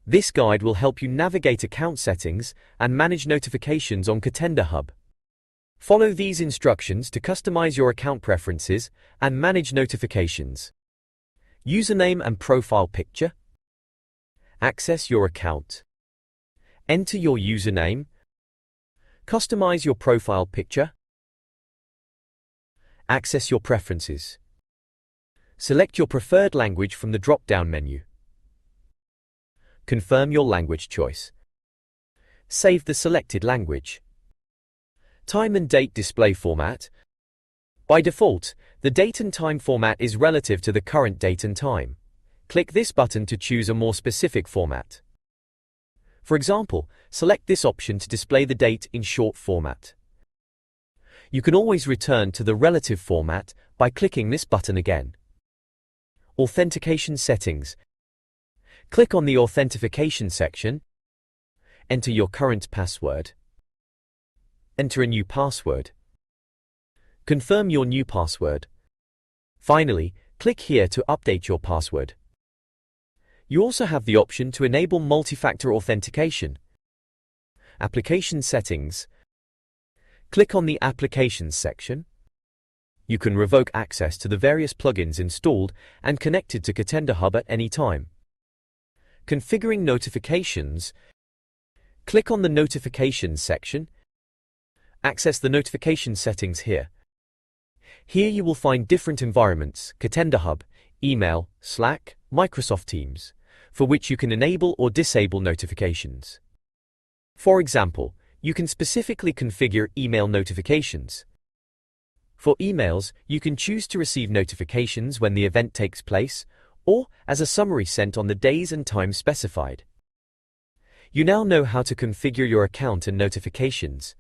This guide will help you navigate account settings and manage notifications on Catenda Hub. Follow these instructions to customize your account preferences and manage notifications. Username and profile picture. Access your account. Enter your username. Customize your profile picture. Access your preferences. Select your preferred language from the drop-down menu. Confirm your language choice. Save the selected language. Time and date display format. By default, the date and time format is relative to the current date and time. Click this button to choose a more specific format. For example, select this option to display the date in short format. You can always return to the relative format by clicking this button again. Authentication settings. Click on the Authentication section. Enter your current password. Enter a new password. Confirm your new password. Finally, click here to update your password. You also have the option to enable multi-factor authentication. Application settings. Click on the Applications section. You can revoke access to the various plugins installed and connected to Catenda Hub at any time. Configuring notifications. Click on the Notifications section. Access the notification settings here. Here you will find different environments, Catenda Hub, email, Slack, Microsoft Teams, for which you can enable or disable notifications. For example, you can specifically configure email notifications. For emails, you can choose to receive notifications when the event takes place, or as a summary sent on the days and times specified. You now know how to configure your account and notifications,